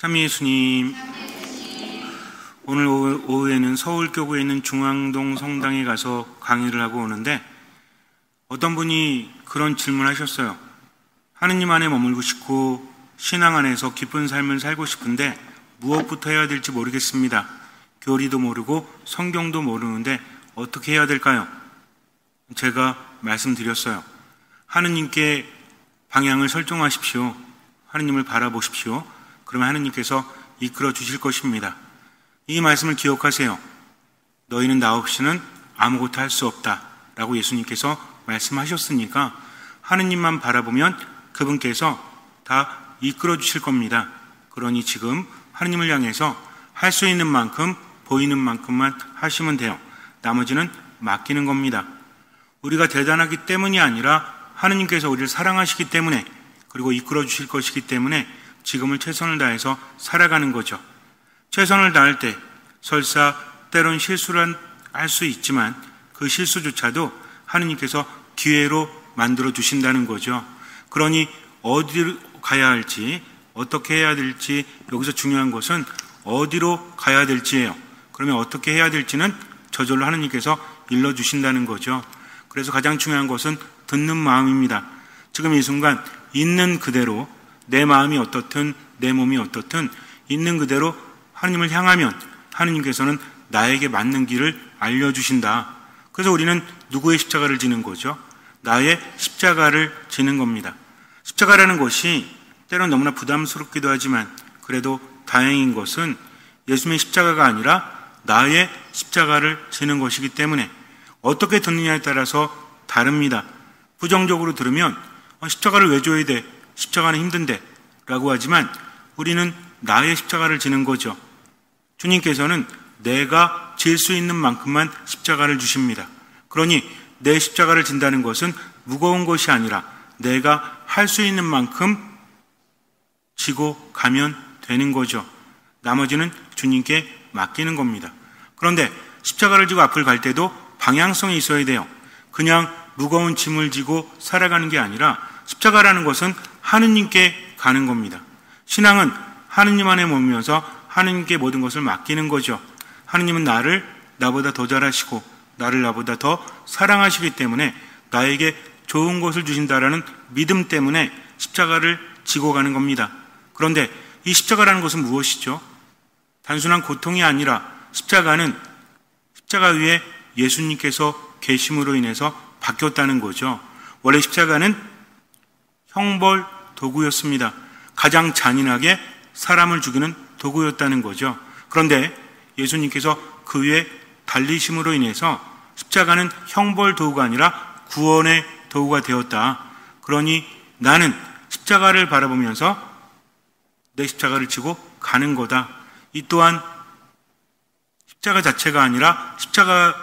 참 예수님, 오늘 오후에는 서울교구에 있는 중앙동 성당에 가서 강의를 하고 오는데 어떤 분이 그런 질문하셨어요. 하느님 안에 머물고 싶고 신앙 안에서 기쁜 삶을 살고 싶은데 무엇부터 해야 될지 모르겠습니다. 교리도 모르고 성경도 모르는데 어떻게 해야 될까요? 제가 말씀드렸어요. 하느님께 방향을 설정하십시오. 하느님을 바라보십시오. 그러면 하느님께서 이끌어 주실 것입니다. 이 말씀을 기억하세요. 너희는 나 없이는 아무것도 할 수 없다 라고 예수님께서 말씀하셨으니까 하느님만 바라보면 그분께서 다 이끌어 주실 겁니다. 그러니 지금 하느님을 향해서 할 수 있는 만큼 보이는 만큼만 하시면 돼요. 나머지는 맡기는 겁니다. 우리가 대단하기 때문이 아니라 하느님께서 우리를 사랑하시기 때문에, 그리고 이끌어 주실 것이기 때문에 지금을 최선을 다해서 살아가는 거죠. 최선을 다할 때 설사 때론 실수를 할 수 있지만 그 실수조차도 하느님께서 기회로 만들어 주신다는 거죠. 그러니 어디로 가야 할지, 어떻게 해야 될지, 여기서 중요한 것은 어디로 가야 될지예요. 그러면 어떻게 해야 될지는 저절로 하느님께서 일러주신다는 거죠. 그래서 가장 중요한 것은 듣는 마음입니다. 지금 이 순간 있는 그대로, 내 마음이 어떻든 내 몸이 어떻든 있는 그대로 하느님을 향하면 하느님께서는 나에게 맞는 길을 알려주신다. 그래서 우리는 누구의 십자가를 지는 거죠? 나의 십자가를 지는 겁니다. 십자가라는 것이 때론 너무나 부담스럽기도 하지만 그래도 다행인 것은 예수님의 십자가가 아니라 나의 십자가를 지는 것이기 때문에 어떻게 듣느냐에 따라서 다릅니다. 부정적으로 들으면 십자가를 왜 줘야 돼? 십자가는 힘든데 라고 하지만 우리는 나의 십자가를 지는 거죠. 주님께서는 내가 질 수 있는 만큼만 십자가를 주십니다. 그러니 내 십자가를 진다는 것은 무거운 것이 아니라 내가 할 수 있는 만큼 지고 가면 되는 거죠. 나머지는 주님께 맡기는 겁니다. 그런데 십자가를 지고 앞을 갈 때도 방향성이 있어야 돼요. 그냥 무거운 짐을 지고 살아가는 게 아니라 십자가라는 것은 하느님께 가는 겁니다. 신앙은 하느님 안에 머물면서 하느님께 모든 것을 맡기는 거죠. 하느님은 나를 나보다 더 잘하시고 나를 나보다 더 사랑하시기 때문에 나에게 좋은 것을 주신다라는 믿음 때문에 십자가를 지고 가는 겁니다. 그런데 이 십자가라는 것은 무엇이죠? 단순한 고통이 아니라 십자가는 십자가 위에 예수님께서 계심으로 인해서 바뀌었다는 거죠. 원래 십자가는 형벌 도구였습니다. 가장 잔인하게 사람을 죽이는 도구였다는 거죠. 그런데 예수님께서 그 위에 달리심으로 인해서 십자가는 형벌 도구가 아니라 구원의 도구가 되었다. 그러니 나는 십자가를 바라보면서 내 십자가를 지고 가는 거다. 이 또한 십자가 자체가 아니라 십자가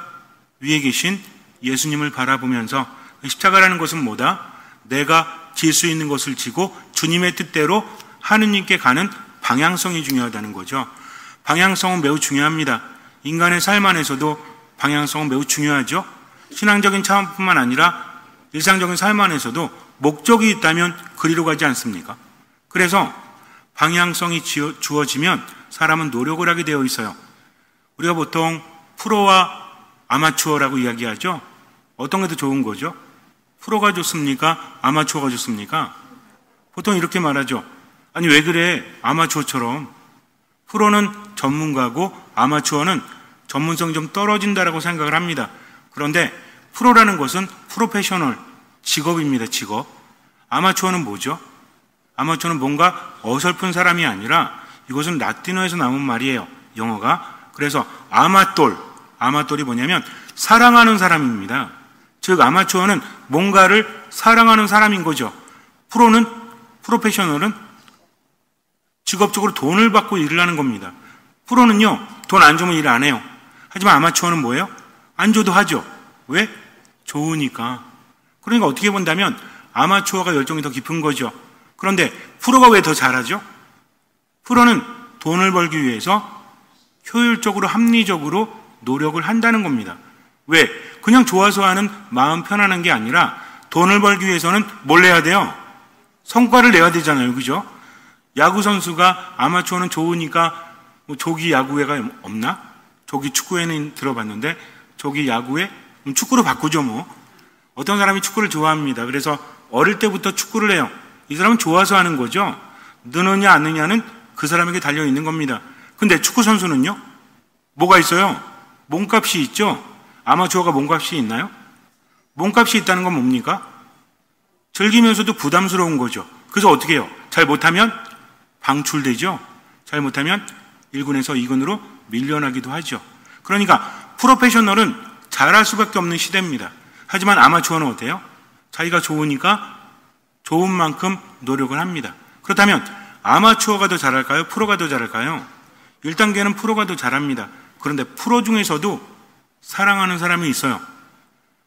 위에 계신 예수님을 바라보면서 십자가라는 것은 뭐다? 내가 질 수 있는 것을 지고 주님의 뜻대로 하느님께 가는 방향성이 중요하다는 거죠. 방향성은 매우 중요합니다. 인간의 삶 안에서도 방향성은 매우 중요하죠. 신앙적인 차원뿐만 아니라 일상적인 삶 안에서도 목적이 있다면 그리로 가지 않습니까? 그래서 방향성이 주어지면 사람은 노력을 하게 되어 있어요. 우리가 보통 프로와 아마추어라고 이야기하죠. 어떤 게 더 좋은 거죠? 프로가 좋습니까? 아마추어가 좋습니까? 보통 이렇게 말하죠. 아니 왜 그래? 아마추어처럼. 프로는 전문가고 아마추어는 전문성이 좀 떨어진다라고 생각을 합니다. 그런데 프로라는 것은 프로페셔널, 직업입니다. 직업. 아마추어는 뭐죠? 아마추어는 뭔가 어설픈 사람이 아니라 이것은 라틴어에서 나온 말이에요. 영어가. 그래서 아마똘이 뭐냐면 사랑하는 사람입니다. 즉 아마추어는 뭔가를 사랑하는 사람인 거죠. 프로페셔널은 직업적으로 돈을 받고 일을 하는 겁니다. 프로는요, 돈 안 주면 일 안 해요. 하지만 아마추어는 뭐예요? 안 줘도 하죠. 왜? 좋으니까. 그러니까 어떻게 본다면 아마추어가 열정이 더 깊은 거죠. 그런데 프로가 왜 더 잘하죠? 프로는 돈을 벌기 위해서 효율적으로 합리적으로 노력을 한다는 겁니다. 왜? 그냥 좋아서 하는 마음 편안한 게 아니라 돈을 벌기 위해서는 뭘 내야 돼요? 성과를 내야 되잖아요. 그죠? 야구 선수가 아마추어는 좋으니까 뭐 조기 야구회가 없나? 조기 축구회는 들어봤는데 조기 야구회? 축구로 바꾸죠 뭐. 어떤 사람이 축구를 좋아합니다. 그래서 어릴 때부터 축구를 해요. 이 사람은 좋아서 하는 거죠. 느느냐 안 느냐는 그 사람에게 달려있는 겁니다. 근데 축구 선수는요? 뭐가 있어요? 몸값이 있죠? 아마추어가 몸값이 있나요? 몸값이 있다는 건 뭡니까? 즐기면서도 부담스러운 거죠. 그래서 어떻게 해요? 잘 못하면 방출되죠. 잘 못하면 1군에서 2군으로 밀려나기도 하죠. 그러니까 프로페셔널은 잘할 수밖에 없는 시대입니다. 하지만 아마추어는 어때요? 자기가 좋으니까 좋은 만큼 노력을 합니다. 그렇다면 아마추어가 더 잘할까요? 프로가 더 잘할까요? 1단계는 프로가 더 잘합니다. 그런데 프로 중에서도 사랑하는 사람이 있어요.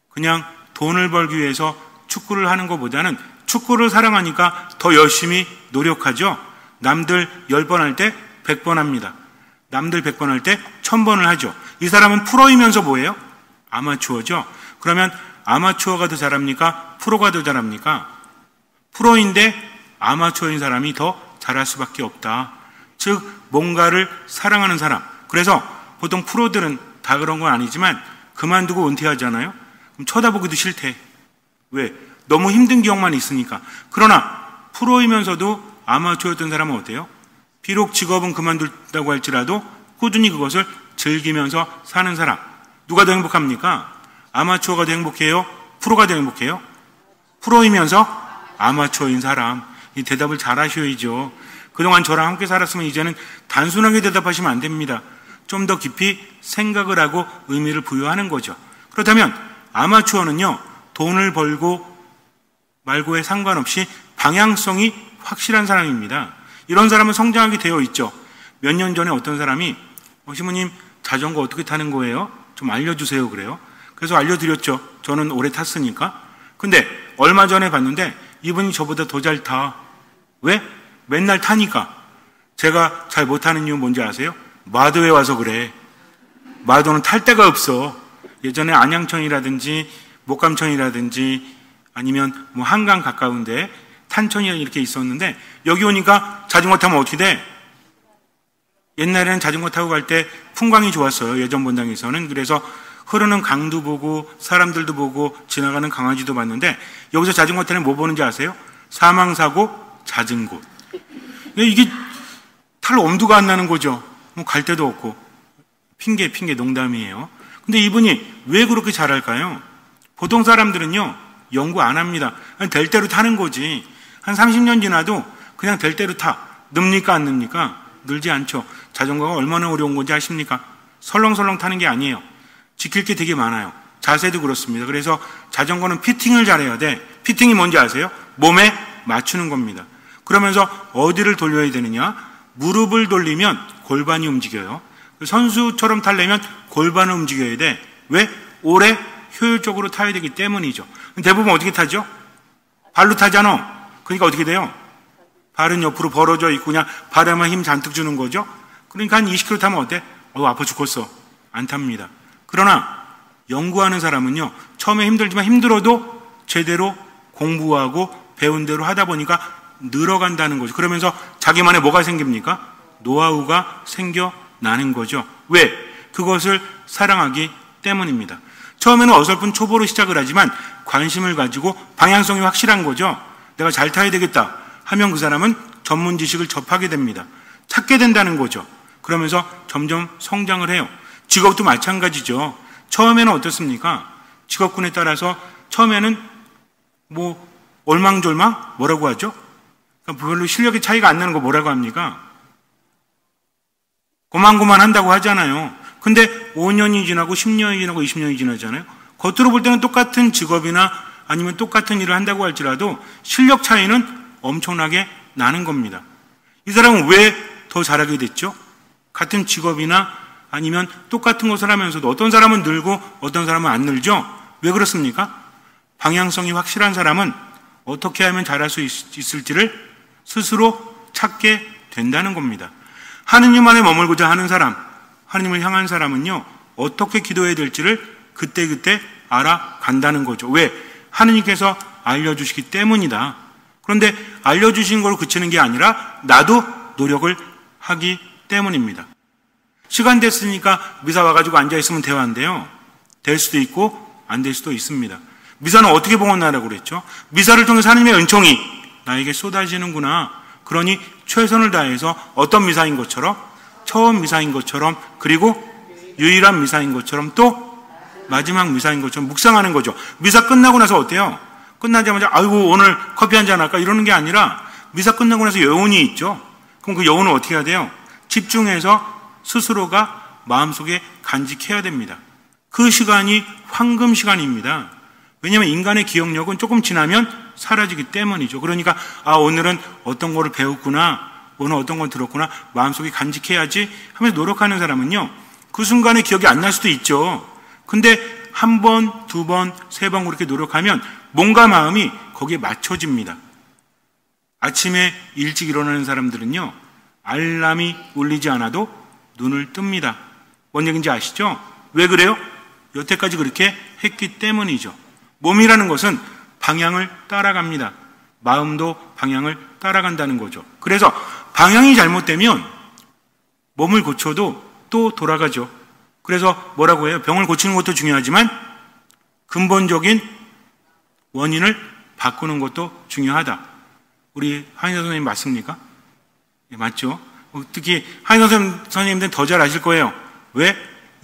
그냥 돈을 벌기 위해서 축구를 하는 것보다는 축구를 사랑하니까 더 열심히 노력하죠. 남들 10번 할 때 100번 합니다. 남들 100번 할 때 1000번을 하죠. 이 사람은 프로이면서 뭐예요? 아마추어죠. 그러면 아마추어가 더 잘합니까? 프로가 더 잘합니까? 프로인데 아마추어인 사람이 더 잘할 수밖에 없다. 즉 뭔가를 사랑하는 사람. 그래서 보통 프로들은 다 그런 건 아니지만 그만두고 은퇴하잖아요. 그럼 쳐다보기도 싫대. 왜? 너무 힘든 기억만 있으니까. 그러나 프로이면서도 아마추어였던 사람은 어때요? 비록 직업은 그만둔다고 할지라도 꾸준히 그것을 즐기면서 사는 사람. 누가 더 행복합니까? 아마추어가 더 행복해요? 프로가 더 행복해요? 프로이면서 아마추어인 사람. 이 대답을 잘 하셔야죠. 그동안 저랑 함께 살았으면 이제는 단순하게 대답하시면 안 됩니다. 좀 더 깊이 생각을 하고 의미를 부여하는 거죠. 그렇다면 아마추어는요, 돈을 벌고 말고에 상관없이 방향성이 확실한 사람입니다. 이런 사람은 성장하게 되어 있죠. 몇 년 전에 어떤 사람이 시모님 자전거 어떻게 타는 거예요? 좀 알려주세요 그래요. 그래서 알려드렸죠. 저는 오래 탔으니까. 근데 얼마 전에 봤는데 이분이 저보다 더 잘 타. 왜? 맨날 타니까. 제가 잘 못하는 이유 뭔지 아세요? 마도에 와서 그래. 마도는 탈 데가 없어. 예전에 안양천이라든지 목감천이라든지 아니면 뭐 한강 가까운데 탄천이 이렇게 있었는데 여기 오니까 자전거 타면 어떻게 돼? 옛날에는 자전거 타고 갈 때 풍광이 좋았어요. 예전 본당에서는. 그래서 흐르는 강도 보고 사람들도 보고 지나가는 강아지도 봤는데 여기서 자전거 타면 뭐 보는지 아세요? 사망사고 잦은 곳. 이게 탈 엄두가 안 나는 거죠. 뭐 갈 데도 없고. 핑계 농담이에요. 근데 이분이 왜 그렇게 잘할까요? 보통 사람들은요, 연구 안 합니다. 그냥 될 대로 타는 거지. 한 30년 지나도 그냥 될 대로 타. 늡니까 안 늡니까? 늘지 않죠. 자전거가 얼마나 어려운 건지 아십니까? 설렁설렁 타는 게 아니에요. 지킬 게 되게 많아요. 자세도 그렇습니다. 그래서 자전거는 피팅을 잘해야 돼. 피팅이 뭔지 아세요? 몸에 맞추는 겁니다. 그러면서 어디를 돌려야 되느냐? 무릎을 돌리면 골반이 움직여요. 선수처럼 타려면 골반을 움직여야 돼. 왜? 오래 효율적으로 타야 되기 때문이죠. 대부분 어떻게 타죠? 발로 타잖아. 그러니까 어떻게 돼요? 발은 옆으로 벌어져 있고 그냥 발에만 힘 잔뜩 주는 거죠. 그러니까 한 20km 타면 어때? 아파 죽겠어. 안 탑니다. 그러나 연구하는 사람은요, 처음에 힘들지만 힘들어도 제대로 공부하고 배운 대로 하다 보니까 늘어간다는 거죠. 그러면서 자기만의 뭐가 생깁니까? 노하우가 생겨나는 거죠. 왜? 그것을 사랑하기 때문입니다. 처음에는 어설픈 초보로 시작을 하지만 관심을 가지고 방향성이 확실한 거죠. 내가 잘 타야 되겠다 하면 그 사람은 전문 지식을 접하게 됩니다. 찾게 된다는 거죠. 그러면서 점점 성장을 해요. 직업도 마찬가지죠. 처음에는 어떻습니까? 직업군에 따라서 처음에는 뭐 얼망졸망? 뭐라고 하죠? 그러니까 별로 실력의 차이가 안 나는 거 뭐라고 합니까? 고만고만 한다고 하잖아요. 근데 5년이 지나고 10년이 지나고 20년이 지나잖아요. 겉으로 볼 때는 똑같은 직업이나 아니면 똑같은 일을 한다고 할지라도 실력 차이는 엄청나게 나는 겁니다. 이 사람은 왜 더 잘하게 됐죠? 같은 직업이나 아니면 똑같은 것을 하면서도 어떤 사람은 늘고 어떤 사람은 안 늘죠? 왜 그렇습니까? 방향성이 확실한 사람은 어떻게 하면 잘할 수 있을지를 스스로 찾게 된다는 겁니다. 하느님 안에 머물고자 하는 사람, 하느님을 향한 사람은요, 어떻게 기도해야 될지를 그때그때 알아간다는 거죠. 왜? 하느님께서 알려주시기 때문이다. 그런데 알려주신 걸 그치는 게 아니라 나도 노력을 하기 때문입니다. 시간 됐으니까 미사 와가지고 앉아있으면 대화인데요. 될 수도 있고 안 될 수도 있습니다. 미사는 어떻게 봉헌하라고 그랬죠? 미사를 통해서 하나님의 은총이 나에게 쏟아지는구나. 그러니 최선을 다해서 어떤 미사인 것처럼, 처음 미사인 것처럼, 그리고 유일한 미사인 것처럼, 또 마지막 미사인 것처럼 묵상하는 거죠. 미사 끝나고 나서 어때요? 끝나자마자 아이고 오늘 커피 한잔 할까 이러는 게 아니라 미사 끝나고 나서 여운이 있죠. 그럼 그 여운을 어떻게 해야 돼요? 집중해서 스스로가 마음속에 간직해야 됩니다. 그 시간이 황금 시간입니다. 왜냐하면 인간의 기억력은 조금 지나면 사라지기 때문이죠. 그러니까 오늘은 어떤 거를 배웠구나, 오늘 어떤 걸 들었구나, 마음속에 간직해야지 하면서 노력하는 사람은요, 그 순간에 기억이 안 날 수도 있죠. 근데 한 번, 두 번, 세 번 그렇게 노력하면 몸과 마음이 거기에 맞춰집니다. 아침에 일찍 일어나는 사람들은요, 알람이 울리지 않아도 눈을 뜹니다. 뭔 얘기인지 아시죠? 왜 그래요? 여태까지 그렇게 했기 때문이죠. 몸이라는 것은 방향을 따라갑니다. 마음도 방향을 따라간다는 거죠. 그래서 방향이 잘못되면 몸을 고쳐도 또 돌아가죠. 그래서 뭐라고 해요? 병을 고치는 것도 중요하지만 근본적인 원인을 바꾸는 것도 중요하다. 우리 한의사 선생님 맞습니까? 네, 맞죠? 특히 한의사 선생님들은 더 잘 아실 거예요. 왜?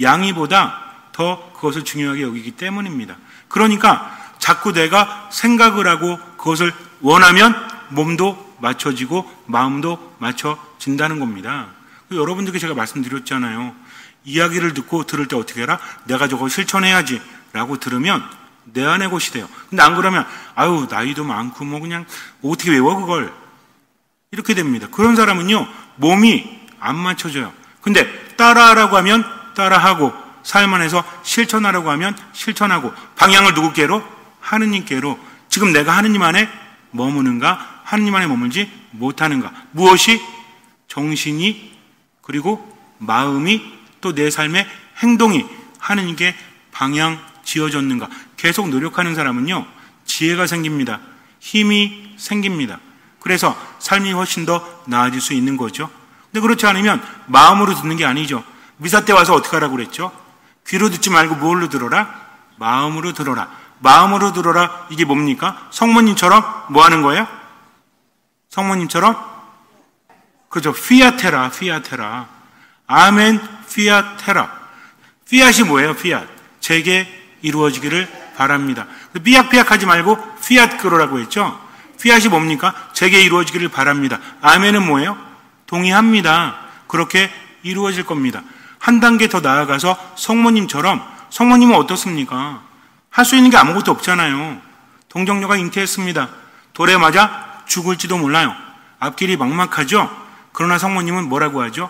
양이보다 더 그것을 중요하게 여기기 때문입니다. 그러니까 자꾸 내가 생각을 하고 그것을 원하면 몸도 맞춰지고 마음도 맞춰진다는 겁니다. 여러분들께 제가 말씀드렸잖아요. 이야기를 듣고 들을 때 어떻게 해라? 내가 저거 실천해야지 라고 들으면 내 안의 것이 돼요. 근데 안 그러면 아유 나이도 많고 뭐 그냥 어떻게 외워 그걸, 이렇게 됩니다. 그런 사람은요 몸이 안 맞춰져요. 근데 따라하라고 하면 따라하고, 삶 안에서 실천하라고 하면 실천하고, 방향을 누구께로? 하느님께로. 지금 내가 하느님 안에 머무는가, 하느님 안에 머물지 못하는가, 무엇이 정신이 그리고 마음이 또 내 삶의 행동이 하느님께 방향 지어졌는가, 계속 노력하는 사람은요 지혜가 생깁니다. 힘이 생깁니다. 그래서 삶이 훨씬 더 나아질 수 있는 거죠. 근데 그렇지 않으면 마음으로 듣는 게 아니죠. 미사 때 와서 어떻게 하라고 그랬죠? 귀로 듣지 말고 뭘로 들어라? 마음으로 들어라. 마음으로 들어라. 이게 뭡니까? 성모님처럼 뭐 하는 거예요? 성모님처럼? 그렇죠. 피아테라, 피아테라. 아멘, 피아테라. 피앗이 뭐예요? 피앗. 제게 이루어지기를 바랍니다. 삐약삐약 하지 말고 피앗 그러라고 했죠? 피앗이 뭡니까? 제게 이루어지기를 바랍니다. 아멘은 뭐예요? 동의합니다. 그렇게 이루어질 겁니다. 한 단계 더 나아가서 성모님처럼, 성모님은 어떻습니까? 할 수 있는 게 아무것도 없잖아요. 동정녀가 잉태했습니다. 돌에 맞아 죽을지도 몰라요. 앞길이 막막하죠? 그러나 성모님은 뭐라고 하죠?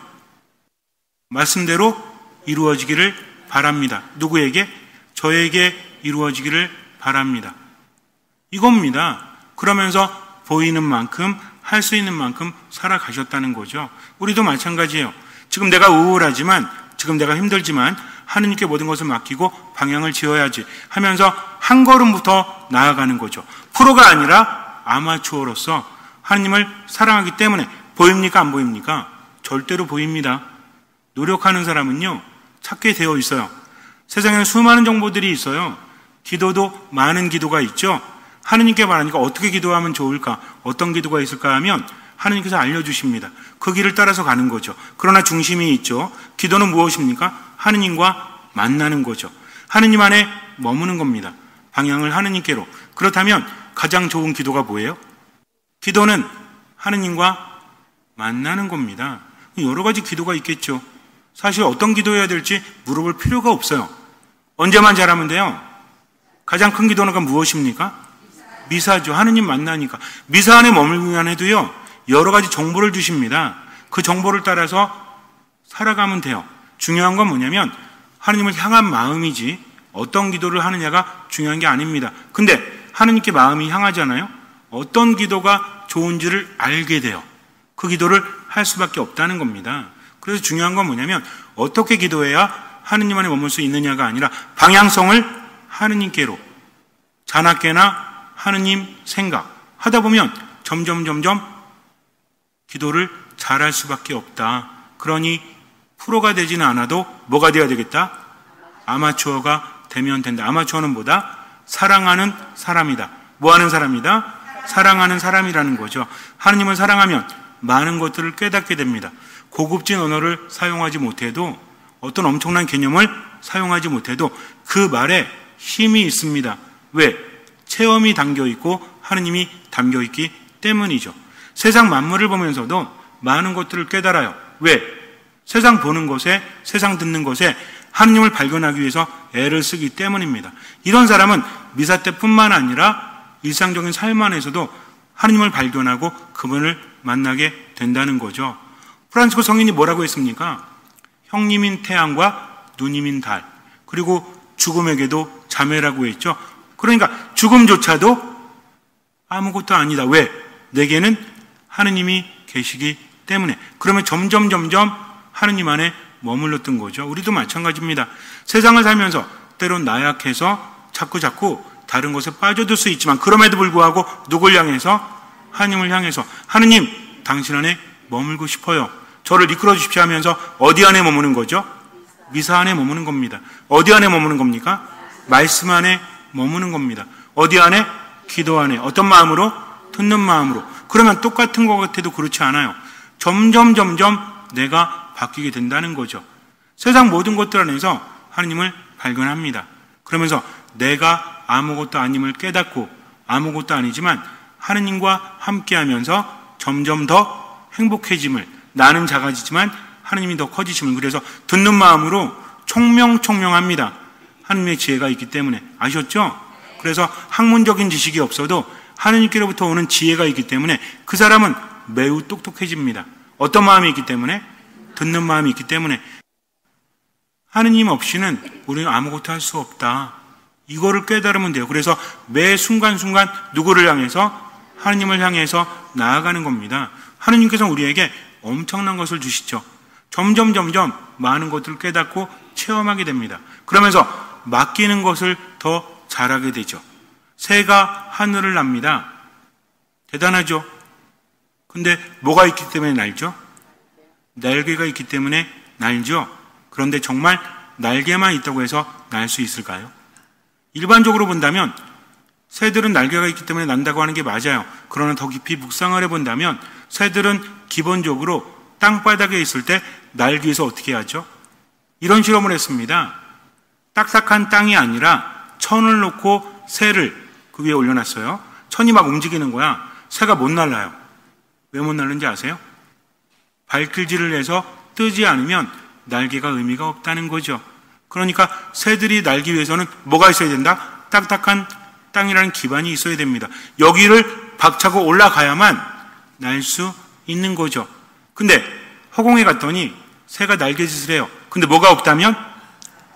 말씀대로 이루어지기를 바랍니다. 누구에게? 저에게 이루어지기를 바랍니다. 이겁니다. 그러면서 보이는 만큼, 할 수 있는 만큼 살아가셨다는 거죠. 우리도 마찬가지예요. 지금 내가 우울하지만, 지금 내가 힘들지만 하느님께 모든 것을 맡기고 방향을 지어야지 하면서 한 걸음부터 나아가는 거죠. 프로가 아니라 아마추어로서 하느님을 사랑하기 때문에. 보입니까? 안 보입니까? 절대로 보입니다. 노력하는 사람은요 찾게 되어 있어요. 세상에는 수많은 정보들이 있어요. 기도도 많은 기도가 있죠. 하느님께 말하니까 어떻게 기도하면 좋을까, 어떤 기도가 있을까 하면 하느님께서 알려주십니다. 그 길을 따라서 가는 거죠. 그러나 중심이 있죠. 기도는 무엇입니까? 하느님과 만나는 거죠. 하느님 안에 머무는 겁니다. 방향을 하느님께로. 그렇다면 가장 좋은 기도가 뭐예요? 기도는 하느님과 만나는 겁니다. 여러 가지 기도가 있겠죠. 사실 어떤 기도해야 될지 물어볼 필요가 없어요. 언제만 잘하면 돼요? 가장 큰 기도는 무엇입니까? 미사죠. 하느님 만나니까. 미사 안에 머물기만 해도요 여러 가지 정보를 주십니다. 그 정보를 따라서 살아가면 돼요. 중요한 건 뭐냐면 하느님을 향한 마음이지 어떤 기도를 하느냐가 중요한 게 아닙니다. 근데 하느님께 마음이 향하잖아요. 어떤 기도가 좋은지를 알게 돼요. 그 기도를 할 수밖에 없다는 겁니다. 그래서 중요한 건 뭐냐면 어떻게 기도해야 하느님 안에 머물 수 있느냐가 아니라 방향성을 하느님께로, 자나깨나 하느님 생각 하다 보면 점점 기도를 잘할 수밖에 없다. 그러니 프로가 되지는 않아도 뭐가 되어야 되겠다? 아마추어가 되면 된다. 아마추어는 뭐다? 사랑하는 사람이다. 뭐 하는 사람이다? 사랑하는 사람이라는 거죠. 하느님을 사랑하면 많은 것들을 깨닫게 됩니다. 고급진 언어를 사용하지 못해도, 어떤 엄청난 개념을 사용하지 못해도 그 말에 힘이 있습니다. 왜? 체험이 담겨있고 하느님이 담겨있기 때문이죠. 세상 만물을 보면서도 많은 것들을 깨달아요. 왜? 세상 보는 것에, 세상 듣는 것에 하느님을 발견하기 위해서 애를 쓰기 때문입니다. 이런 사람은 미사 때뿐만 아니라 일상적인 삶 안에서도 하느님을 발견하고 그분을 만나게 된다는 거죠. 프란치스코 성인이 뭐라고 했습니까? 형님인 태양과 누님인 달, 그리고 죽음에게도 자매라고 했죠. 그러니까 죽음조차도 아무것도 아니다. 왜? 내게는 하느님이 계시기 때문에. 그러면 점점 하느님 안에 머물렀던 거죠. 우리도 마찬가지입니다. 세상을 살면서 때론 나약해서 자꾸 다른 것에 빠져들 수 있지만, 그럼에도 불구하고 누굴 향해서? 하느님을 향해서. 하느님, 당신 안에 머물고 싶어요. 저를 이끌어 주십시오 하면서 어디 안에 머무는 거죠? 미사 안에 머무는 겁니다. 어디 안에 머무는 겁니까? 말씀 안에 머무는 겁니다. 어디 안에? 기도 안에. 어떤 마음으로? 듣는 마음으로. 그러면 똑같은 것 같아도 그렇지 않아요. 점점 내가 바뀌게 된다는 거죠. 세상 모든 것들 안에서 하느님을 발견합니다. 그러면서 내가 아무것도 아님을 깨닫고, 아무것도 아니지만 하느님과 함께하면서 점점 더 행복해짐을, 나는 작아지지만 하느님이 더 커지심을, 그래서 듣는 마음으로 총명합니다. 하느님의 지혜가 있기 때문에. 아셨죠? 그래서 학문적인 지식이 없어도 하느님께로부터 오는 지혜가 있기 때문에 그 사람은 매우 똑똑해집니다. 어떤 마음이 있기 때문에? 듣는 마음이 있기 때문에. 하느님 없이는 우리는 아무것도 할 수 없다. 이거를 깨달으면 돼요. 그래서 매 순간순간 누구를 향해서? 하느님을 향해서 나아가는 겁니다. 하느님께서 우리에게 엄청난 것을 주시죠. 점점 많은 것들을 깨닫고 체험하게 됩니다. 그러면서 맡기는 것을 더 잘하게 되죠. 새가 하늘을 납니다. 대단하죠? 근데 뭐가 있기 때문에 날죠? 날개가 있기 때문에 날죠? 그런데 정말 날개만 있다고 해서 날 수 있을까요? 일반적으로 본다면 새들은 날개가 있기 때문에 난다고 하는 게 맞아요. 그러나 더 깊이 묵상을 해본다면 새들은 기본적으로 땅바닥에 있을 때 날개에서 어떻게 하죠? 이런 실험을 했습니다. 딱딱한 땅이 아니라 천을 놓고 새를 그 위에 올려놨어요. 천이 막 움직이는 거야. 새가 못 날아요. 왜 못 날는지 아세요? 발길질을 해서 뜨지 않으면 날개가 의미가 없다는 거죠. 그러니까 새들이 날기 위해서는 뭐가 있어야 된다? 딱딱한 땅이라는 기반이 있어야 됩니다. 여기를 박차고 올라가야만 날 수 있는 거죠. 근데 허공에 갔더니 새가 날개짓을 해요. 근데 뭐가 없다면?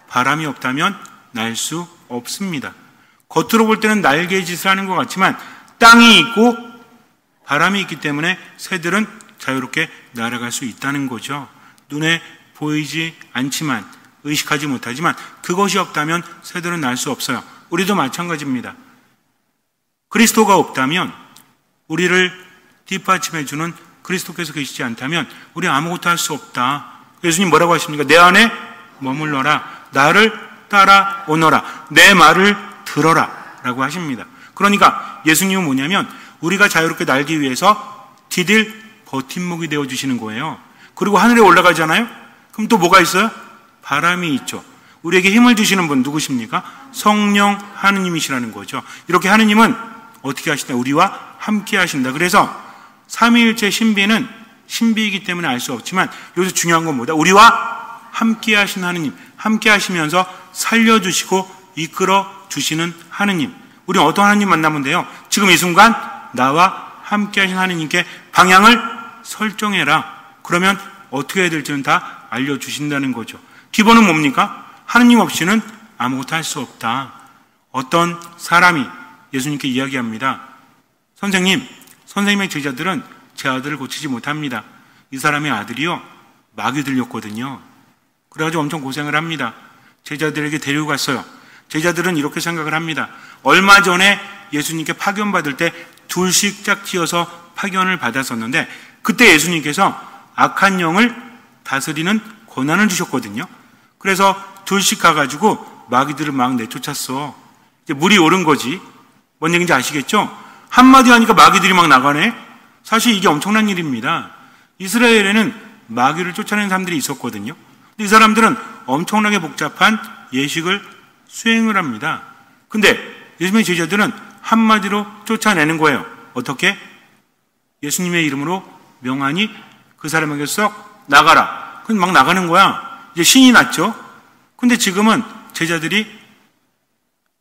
바람이 없다면 날 수 없습니다. 겉으로 볼 때는 날개짓을 하는 것 같지만 땅이 있고 바람이 있기 때문에 새들은 자유롭게 날아갈 수 있다는 거죠. 눈에 보이지 않지만, 의식하지 못하지만 그것이 없다면 새들은 날 수 없어요. 우리도 마찬가지입니다. 그리스도가 없다면, 우리를 뒷받침해주는 그리스도께서 계시지 않다면 우리 아무것도 할 수 없다. 예수님 뭐라고 하십니까? 내 안에 머물러라. 나를 따라오너라. 내 말을 들어라. 라고 하십니다. 그러니까 예수님은 뭐냐면 우리가 자유롭게 날기 위해서 디딜 버팀목이 되어주시는 거예요. 그리고 하늘에 올라가잖아요? 그럼 또 뭐가 있어요? 바람이 있죠. 우리에게 힘을 주시는 분 누구십니까? 성령 하느님이시라는 거죠. 이렇게 하느님은 어떻게 하시냐? 우리와 함께 하신다. 그래서 삼위일체 신비는 신비이기 때문에 알 수 없지만 여기서 중요한 건 뭐다? 우리와 함께 하신 하느님, 함께 하시면서 살려주시고 이끌어 주시는 하느님. 우리는 어떤 하느님 만나면 돼요? 지금 이 순간 나와 함께 하신 하느님께 방향을 설정해라. 그러면 어떻게 해야 될지는 다 알려주신다는 거죠. 기본은 뭡니까? 하느님 없이는 아무것도 할 수 없다. 어떤 사람이 예수님께 이야기합니다. 선생님의 제자들은 제 아들을 고치지 못합니다. 이 사람의 아들이요, 마귀 들렸거든요. 그래가지고 엄청 고생을 합니다. 제자들에게 데리고 갔어요. 제자들은 이렇게 생각을 합니다. 얼마 전에 예수님께 파견받을 때 둘씩 짝지어서 파견을 받았었는데 그때 예수님께서 악한 영을 다스리는 권한을 주셨거든요. 그래서 둘씩 가가지고 마귀들을 막 내쫓았어. 이제 물이 오른 거지. 뭔 얘기인지 아시겠죠? 한마디 하니까 마귀들이 막 나가네. 사실 이게 엄청난 일입니다. 이스라엘에는 마귀를 쫓아내는 사람들이 있었거든요. 근데 이 사람들은 엄청나게 복잡한 예식을 수행을 합니다. 근데 예수님의 제자들은 한마디로 쫓아내는 거예요. 어떻게? 예수님의 이름으로 명하니 그 사람에게 썩 나가라. 그럼 막 나가는 거야. 이제 신이 났죠. 근데 지금은 제자들이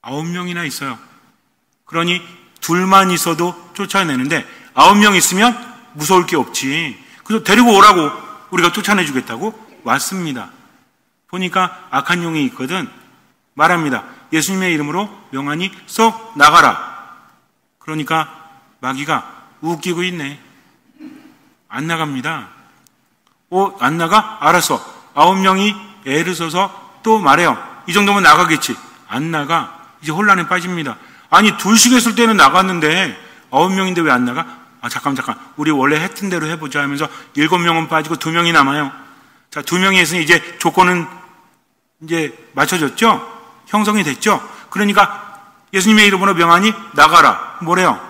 9명이나 있어요. 그러니 둘만 있어도 쫓아내는데 9명 있으면 무서울 게 없지. 그래서 데리고 오라고 우리가 쫓아내주겠다고 왔습니다. 보니까 악한 용이 있거든. 말합니다. 예수님의 이름으로 명하니 썩 나가라. 그러니까 마귀가 웃기고 있네. 안 나갑니다. 안 나가? 알았어. 9명이 애를 써서 또 말해요. 이 정도면 나가겠지. 안 나가. 이제 혼란에 빠집니다. 아니 둘씩 했을 때는 나갔는데 9명인데 왜 안 나가? 잠깐 우리 원래 했던 대로 해보자 하면서 7명은 빠지고 2명이 남아요. 자, 2명이 했으니 이제 조건은 이제 맞춰졌죠? 형성이 됐죠? 그러니까 예수님의 이름으로 명하니 나가라. 뭐래요?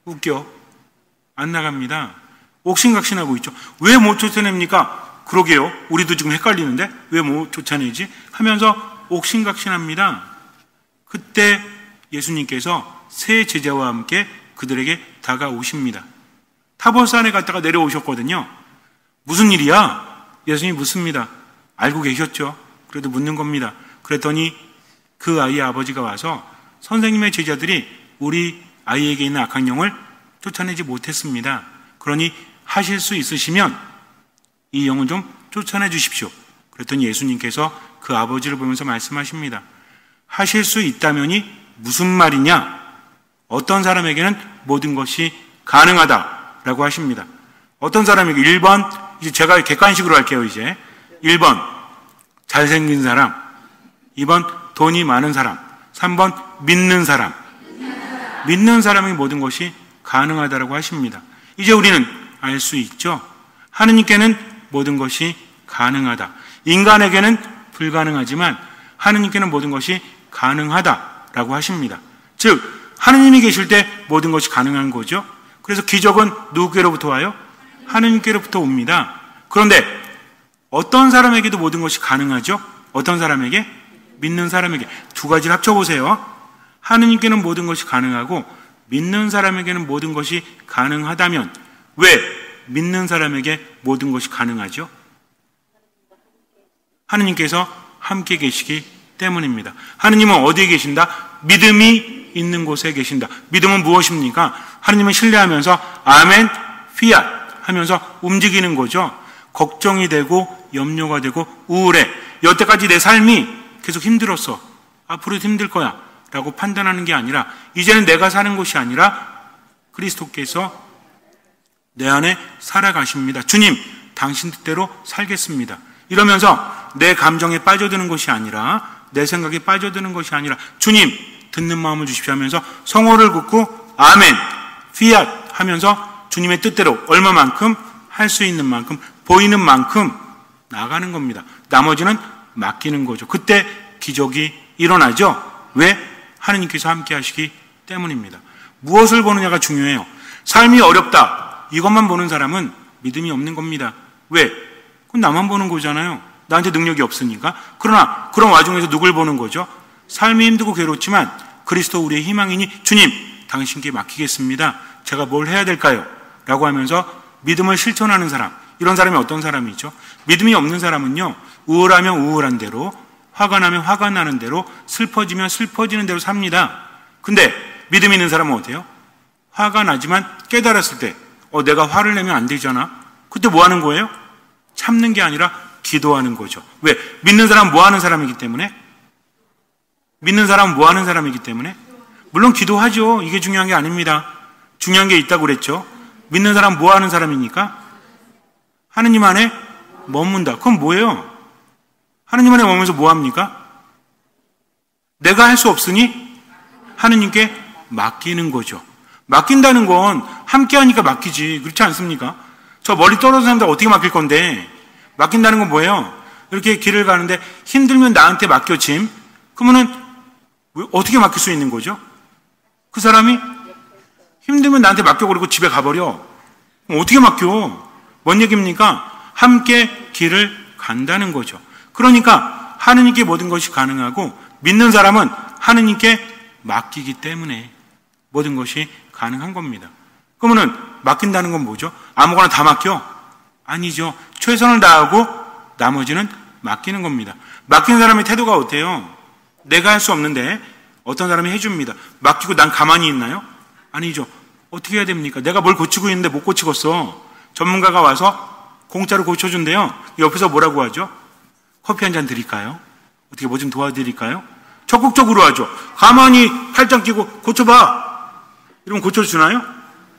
웃겨. 안 나갑니다. 옥신각신하고 있죠. 왜 못 쫓아냅니까? 그러게요. 우리도 지금 헷갈리는데 왜 못 쫓아내지? 하면서 옥신각신합니다. 그때 예수님께서 세 제자와 함께 그들에게 다가오십니다. 타보산에 갔다가 내려오셨거든요. 무슨 일이야? 예수님이 묻습니다. 알고 계셨죠? 그래도 묻는 겁니다. 그랬더니 그 아이의 아버지가 와서 선생님의 제자들이 우리 아이에게 있는 악한 영을 쫓아내지 못했습니다. 그러니 하실 수 있으시면 이 영을 좀 쫓아내 주십시오. 그랬더니 예수님께서 그 아버지를 보면서 말씀하십니다. 하실 수 있다면이 무슨 말이냐? 어떤 사람에게는 모든 것이 가능하다라고 하십니다. 어떤 사람에게 1번, 이제 제가 객관식으로 할게요. 이제 1번 잘생긴 사람, 2번 돈이 많은 사람, 3번 믿는 사람. 믿는 사람이 모든 것이 가능하다라고 하십니다. 이제 우리는 알 수 있죠. 하느님께는 모든 것이 가능하다. 인간에게는 불가능하지만 하느님께는 모든 것이 가능하다라고 하십니다. 즉 하느님이 계실 때 모든 것이 가능한 거죠. 그래서 기적은 누구께로부터 와요? 하느님께로부터 옵니다. 그런데 어떤 사람에게도 모든 것이 가능하죠? 어떤 사람에게? 믿는 사람에게. 두 가지를 합쳐보세요. 하느님께는 모든 것이 가능하고 믿는 사람에게는 모든 것이 가능하다면 왜 믿는 사람에게 모든 것이 가능하죠? 하느님께서 함께 계시기 때문입니다. 하느님은 어디에 계신다? 믿음이 있는 곳에 계신다. 믿음은 무엇입니까? 하느님을 신뢰하면서 아멘, 피앗 하면서 움직이는 거죠. 걱정이 되고 염려가 되고 우울해. 여태까지 내 삶이 계속 힘들었어. 앞으로도 힘들 거야 라고 판단하는 게 아니라 이제는 내가 사는 것이 아니라 그리스도께서 내 안에 살아가십니다. 주님, 당신 뜻대로 살겠습니다. 이러면서 내 감정에 빠져드는 것이 아니라 내 생각에 빠져드는 것이 아니라 주님, 듣는 마음을 주십시오 하면서 성호를 긋고 아멘, 피앗 하면서 주님의 뜻대로 얼마만큼 할 수 있는 만큼 보이는 만큼 나가는 겁니다. 나머지는 맡기는 거죠. 그때 기적이 일어나죠. 왜? 하느님께서 함께 하시기 때문입니다. 무엇을 보느냐가 중요해요. 삶이 어렵다. 이것만 보는 사람은 믿음이 없는 겁니다. 왜? 그건 나만 보는 거잖아요. 나한테 능력이 없으니까. 그러나 그런 와중에서 누굴 보는 거죠? 삶이 힘들고 괴롭지만 그리스도 우리의 희망이니 주님, 당신께 맡기겠습니다. 제가 뭘 해야 될까요? 라고 하면서 믿음을 실천하는 사람. 이런 사람이 어떤 사람이죠? 믿음이 없는 사람은요, 우울하면 우울한 대로, 화가 나면 화가 나는 대로, 슬퍼지면 슬퍼지는 대로 삽니다. 근데 믿음 있는 사람은 어때요? 화가 나지만 깨달았을 때 내가 화를 내면 안 되잖아. 그때 뭐 하는 거예요? 참는 게 아니라 기도하는 거죠. 왜? 믿는 사람은 뭐 하는 사람이기 때문에? 믿는 사람은 뭐 하는 사람이기 때문에? 물론 기도하죠. 이게 중요한 게 아닙니다. 중요한 게 있다고 그랬죠. 믿는 사람은 뭐 하는 사람입니까? 하느님 안에 머문다. 그건 뭐예요? 하느님 안에 머무면서 뭐 합니까? 내가 할 수 없으니 하느님께 맡기는 거죠. 맡긴다는 건 함께 하니까 맡기지. 그렇지 않습니까? 저 멀리 떨어진 사람들 어떻게 맡길 건데? 맡긴다는 건 뭐예요? 이렇게 길을 가는데 힘들면 나한테 맡겨 짐. 그러면은 어떻게 맡길 수 있는 거죠? 그 사람이 힘들면 나한테 맡겨 그러고 집에 가버려. 어떻게 맡겨? 뭔 얘기입니까? 함께 길을 간다는 거죠. 그러니까 하느님께 모든 것이 가능하고 믿는 사람은 하느님께 맡기기 때문에 모든 것이 가능한 겁니다. 그러면은 맡긴다는 건 뭐죠? 아무거나 다 맡겨? 아니죠. 최선을 다하고 나머지는 맡기는 겁니다. 맡기는 사람의 태도가 어때요? 내가 할 수 없는데 어떤 사람이 해줍니다. 맡기고 난 가만히 있나요? 아니죠. 어떻게 해야 됩니까? 내가 뭘 고치고 있는데 못 고치겠어. 전문가가 와서 공짜로 고쳐준대요. 옆에서 뭐라고 하죠? 커피 한 잔 드릴까요? 어떻게 뭐 좀 도와드릴까요? 적극적으로 하죠. 가만히 팔짱 끼고 고쳐봐. 이러면 고쳐주나요?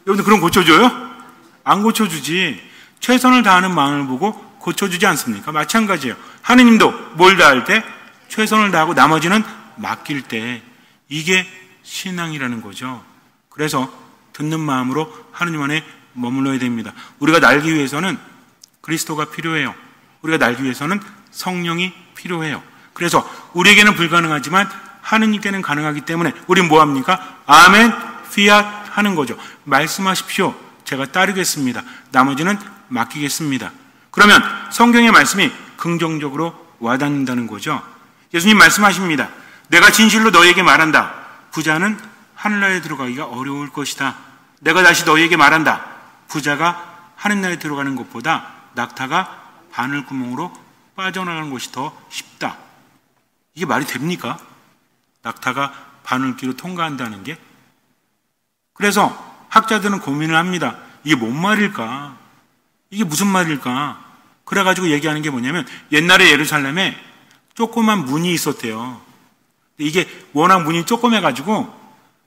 여러분들 그럼 고쳐줘요? 안 고쳐주지. 최선을 다하는 마음을 보고 고쳐주지 않습니까? 마찬가지예요. 하느님도 뭘 다할 때? 최선을 다하고 나머지는 맡길 때. 이게 신앙이라는 거죠. 그래서 듣는 마음으로 하느님 안에 머물러야 됩니다. 우리가 날기 위해서는 그리스도가 필요해요. 우리가 날기 위해서는 성령이 필요해요. 그래서 우리에게는 불가능하지만 하느님께는 가능하기 때문에 우리는 뭐합니까? 아멘, 피앗 하는 거죠. 말씀하십시오. 제가 따르겠습니다. 나머지는 맡기겠습니다. 그러면 성경의 말씀이 긍정적으로 와닿는다는 거죠. 예수님 말씀하십니다. 내가 진실로 너희에게 말한다. 부자는 하늘나라에 들어가기가 어려울 것이다. 내가 다시 너희에게 말한다. 부자가 하늘나라에 들어가는 것보다 낙타가 바늘구멍으로 빠져나가는 것이 더 쉽다. 이게 말이 됩니까? 낙타가 바늘길로 통과한다는 게? 그래서 학자들은 고민을 합니다. 이게 뭔 말일까? 이게 무슨 말일까? 그래가지고 얘기하는 게 뭐냐면 옛날에 예루살렘에 조그만 문이 있었대요. 이게 워낙 문이 조그매가지고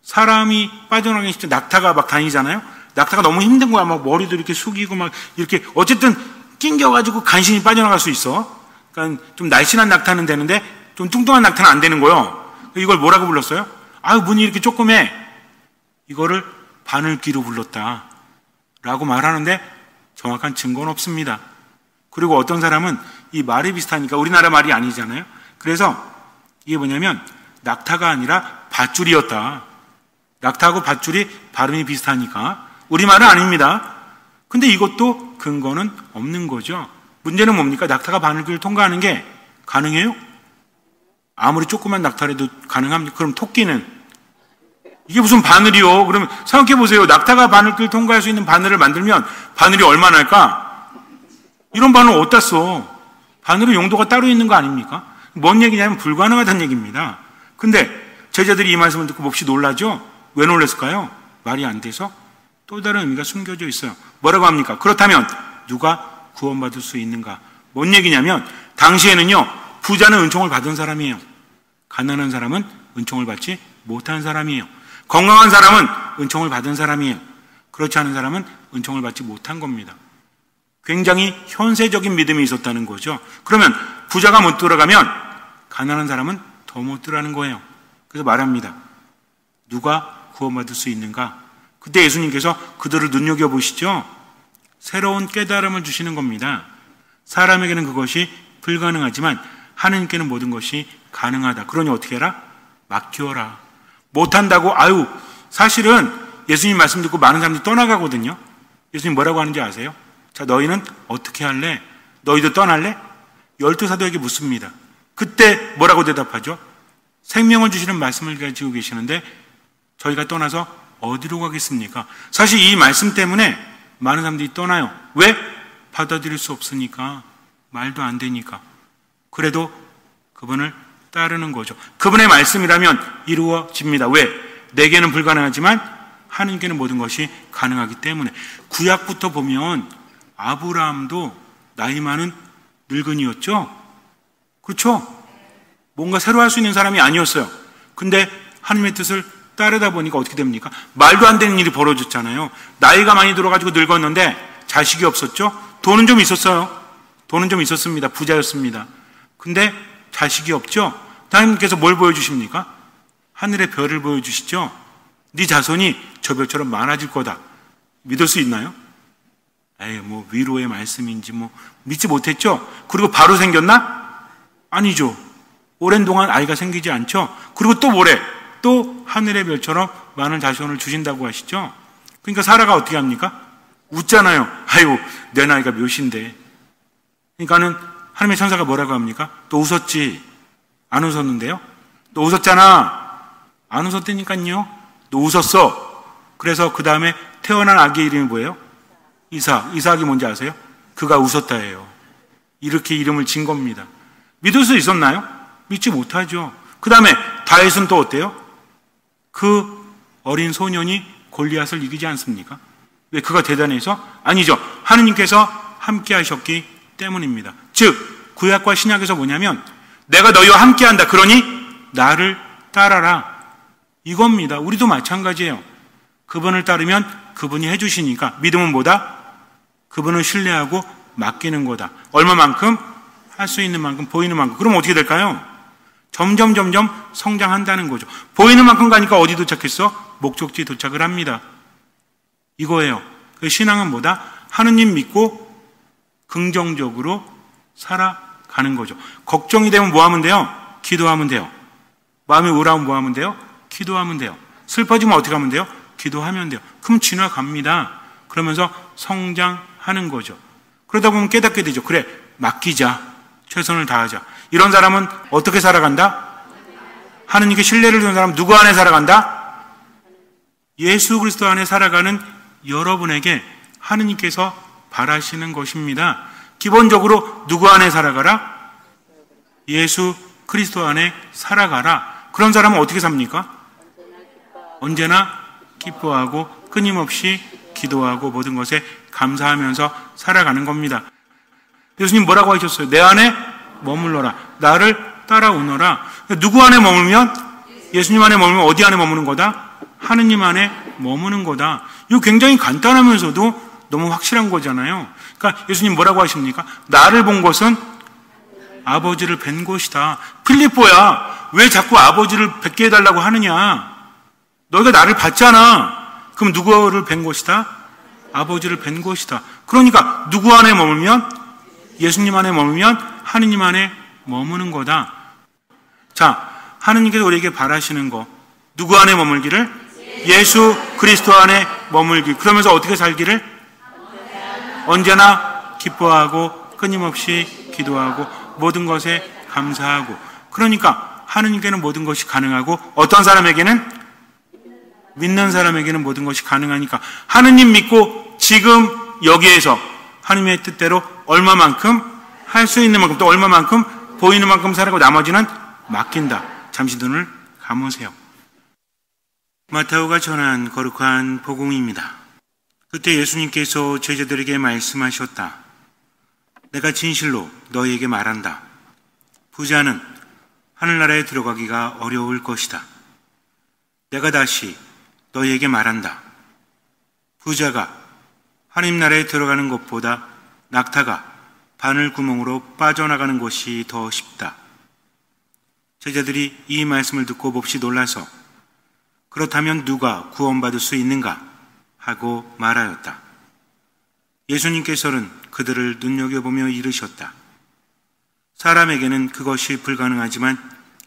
사람이 빠져나가기 쉽죠. 낙타가 막 다니잖아요. 낙타가 너무 힘든 거야. 막 머리도 이렇게 숙이고 막 이렇게 어쨌든 낑겨가지고 간신히 빠져나갈 수 있어. 그러니까 좀 날씬한 낙타는 되는데 좀 뚱뚱한 낙타는 안 되는 거예요. 이걸 뭐라고 불렀어요? 아유, 문이 이렇게 조그매. 이거를 바늘귀로 불렀다. 라고 말하는데 정확한 증거는 없습니다. 그리고 어떤 사람은 이 말이 비슷하니까 우리나라 말이 아니잖아요. 그래서 이게 뭐냐면 낙타가 아니라 밧줄이었다. 낙타하고 밧줄이 발음이 비슷하니까 우리말은 아닙니다. 근데 이것도 근거는 없는 거죠. 문제는 뭡니까? 낙타가 바늘길을 통과하는 게 가능해요? 아무리 조그만 낙타라도 가능합니까? 그럼 토끼는? 이게 무슨 바늘이요? 그러면 생각해 보세요. 낙타가 바늘길 통과할 수 있는 바늘을 만들면 바늘이 얼마나 할까? 이런 바늘 어디다 써? 바늘은 용도가 따로 있는 거 아닙니까? 뭔 얘기냐면 불가능하다는 얘기입니다. 근데 제자들이 이 말씀을 듣고 몹시 놀라죠? 왜 놀랐을까요? 말이 안 돼서 또 다른 의미가 숨겨져 있어요. 뭐라고 합니까? 그렇다면 누가 구원받을 수 있는가? 뭔 얘기냐면 당시에는요, 부자는 은총을 받은 사람이에요. 가난한 사람은 은총을 받지 못한 사람이에요. 건강한 사람은 은총을 받은 사람이에요. 그렇지 않은 사람은 은총을 받지 못한 겁니다. 굉장히 현세적인 믿음이 있었다는 거죠. 그러면 부자가 못 들어가면 가난한 사람은 더 못 들어가는 거예요. 그래서 말합니다. 누가 구원받을 수 있는가? 그때 예수님께서 그들을 눈여겨보시죠. 새로운 깨달음을 주시는 겁니다. 사람에게는 그것이 불가능하지만 하느님께는 모든 것이 가능하다. 그러니 어떻게 해라? 맡겨라. 못한다고 아유, 사실은 예수님 말씀 듣고 많은 사람들이 떠나가거든요. 예수님 뭐라고 하는지 아세요? 자, 너희는 어떻게 할래? 너희도 떠날래? 12사도에게 묻습니다. 그때 뭐라고 대답하죠? 생명을 주시는 말씀을 가지고 계시는데 저희가 떠나서 어디로 가겠습니까? 사실 이 말씀 때문에 많은 사람들이 떠나요. 왜? 받아들일 수 없으니까. 말도 안 되니까. 그래도 그분을 따르는 거죠. 그분의 말씀이라면 이루어집니다. 왜? 내게는 불가능하지만 하느님께는 모든 것이 가능하기 때문에. 구약부터 보면 아브라함도 나이 많은 늙은이였죠? 그렇죠? 뭔가 새로 할 수 있는 사람이 아니었어요. 근데 하느님의 뜻을 따르다 보니까 어떻게 됩니까? 말도 안 되는 일이 벌어졌잖아요. 나이가 많이 들어가지고 늙었는데 자식이 없었죠? 돈은 좀 있었어요. 돈은 좀 있었습니다. 부자였습니다. 근데 자식이 없죠? 하나님께서 뭘 보여주십니까? 하늘의 별을 보여주시죠? 네 자손이 저 별처럼 많아질 거다. 믿을 수 있나요? 에이, 뭐 위로의 말씀인지 뭐 믿지 못했죠? 그리고 바로 생겼나? 아니죠. 오랜 동안 아이가 생기지 않죠? 그리고 또 뭐래? 또 하늘의 별처럼 많은 자손을 주신다고 하시죠? 그러니까 사라가 어떻게 합니까? 웃잖아요. 아이고, 내 나이가 몇인데. 그러니까는 하나님의 천사가 뭐라고 합니까? 또 웃었지. 안 웃었는데요? 또 웃었잖아. 안 웃었다니까요. 또 웃었어. 그래서 그 다음에 태어난 아기의 이름이 뭐예요? 이삭. 이삭이 뭔지 아세요? 그가 웃었다예요. 이렇게 이름을 진 겁니다. 믿을 수 있었나요? 믿지 못하죠. 그 다음에 다윗은 또 어때요? 그 어린 소년이 골리앗을 이기지 않습니까? 왜? 그가 대단해서? 아니죠. 하느님께서 함께 하셨기 때문입니다. 즉 구약과 신약에서 뭐냐면 내가 너희와 함께 한다. 그러니 나를 따라라. 이겁니다. 우리도 마찬가지예요. 그분을 따르면 그분이 해주시니까 믿음은 뭐다? 그분을 신뢰하고 맡기는 거다. 얼마만큼? 할 수 있는 만큼, 보이는 만큼. 그럼 어떻게 될까요? 점점 성장한다는 거죠. 보이는 만큼 가니까 어디 도착했어? 목적지에 도착을 합니다. 이거예요. 그 신앙은 뭐다? 하느님 믿고 긍정적으로 살아가는 거죠. 걱정이 되면 뭐 하면 돼요? 기도하면 돼요. 마음이 우울하면 뭐 하면 돼요? 기도하면 돼요. 슬퍼지면 어떻게 하면 돼요? 기도하면 돼요. 그럼 지나갑니다. 그러면서 성장하는 거죠. 그러다 보면 깨닫게 되죠. 그래, 맡기자. 최선을 다하자. 이런 사람은 어떻게 살아간다? 하느님께 신뢰를 두는 사람 누구 안에 살아간다? 예수 그리스도 안에 살아가는 여러분에게 하느님께서 바라시는 것입니다. 기본적으로 누구 안에 살아가라? 예수 그리스도 안에 살아가라. 그런 사람은 어떻게 삽니까? 언제나 기뻐하고 끊임없이 기도하고 모든 것에 감사하면서 살아가는 겁니다. 예수님 뭐라고 하셨어요? 내 안에 머물러라. 나를 따라오너라. 누구 안에 머물면? 예수님 안에 머물면 어디 안에 머무는 거다? 하느님 안에 머무는 거다. 이거 굉장히 간단하면서도 너무 확실한 거잖아요. 그러니까 예수님 뭐라고 하십니까? 나를 본 것은 아버지를 뵌 것이다. 필리포야, 왜 자꾸 아버지를 뵙게 해달라고 하느냐? 너희가 나를 봤잖아. 그럼 누구를 뵌 것이다? 아버지를 뵌 것이다. 그러니까 누구 안에 머물면? 예수님 안에 머물면 하느님 안에 머무는 거다. 자, 하느님께서 우리에게 바라시는 거 누구 안에 머물기를? 예수 그리스도 안에 머물기. 그러면서 어떻게 살기를? 언제나 기뻐하고 끊임없이 기도하고 모든 것에 감사하고. 그러니까 하느님께는 모든 것이 가능하고 어떤 사람에게는? 믿는 사람에게는 모든 것이 가능하니까 하느님 믿고 지금 여기에서 하느님의 뜻대로 얼마만큼 할 수 있는 만큼 또 얼마만큼 보이는 만큼 살아가고 나머지는 맡긴다. 잠시 눈을 감으세요. 마태오가 전한 거룩한 복음입니다. 그때 예수님께서 제자들에게 말씀하셨다. 내가 진실로 너희에게 말한다. 부자는 하늘나라에 들어가기가 어려울 것이다. 내가 다시 너희에게 말한다. 부자가 하나님 나라에 들어가는 것보다 낙타가 바늘 구멍으로 빠져나가는 것이 더 쉽다. 제자들이 이 말씀을 듣고 몹시 놀라서 그렇다면 누가 구원받을 수 있는가 하고 말하였다. 예수님께서는 그들을 눈여겨보며 이르셨다. 사람에게는 그것이 불가능하지만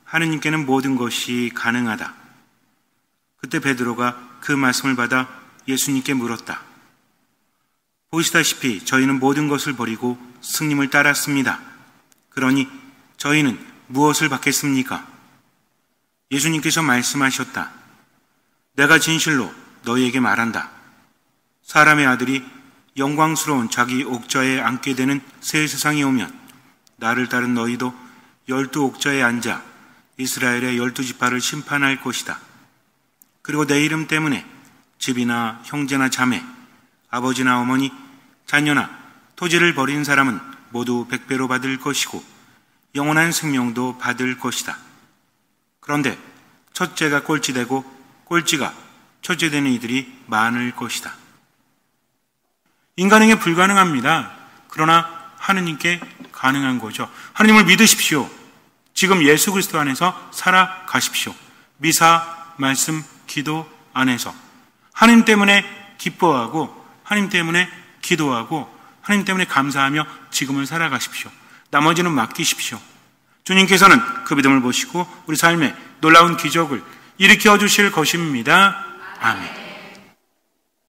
하느님께는 모든 것이 가능하다. 그때 베드로가 그 말씀을 받아 예수님께 물었다. 보시다시피 저희는 모든 것을 버리고 스님을 따랐습니다. 그러니 저희는 무엇을 받겠습니까? 예수님께서 말씀하셨다. 내가 진실로 너희에게 말한다. 사람의 아들이 영광스러운 자기 옥좌에 앉게 되는 새 세상이 오면 나를 따른 너희도 12옥좌에 앉아 이스라엘의 12지파를 심판할 것이다. 그리고 내 이름 때문에 집이나 형제나 자매, 아버지나 어머니, 자녀나 토지를 버린 사람은 모두 100배로 받을 것이고 영원한 생명도 받을 것이다. 그런데 첫째가 꼴찌되고 꼴찌가 첫째 되는 이들이 많을 것이다. 인간에게 불가능합니다. 그러나 하느님께 가능한 거죠. 하느님을 믿으십시오. 지금 예수 그리스도 안에서 살아가십시오. 미사, 말씀, 기도 안에서 하느님 때문에 기뻐하고 하나님 때문에 기도하고 하나님 때문에 감사하며 지금을 살아가십시오. 나머지는 맡기십시오. 주님께서는 그 믿음을 보시고 우리 삶에 놀라운 기적을 일으켜 주실 것입니다. 아멘.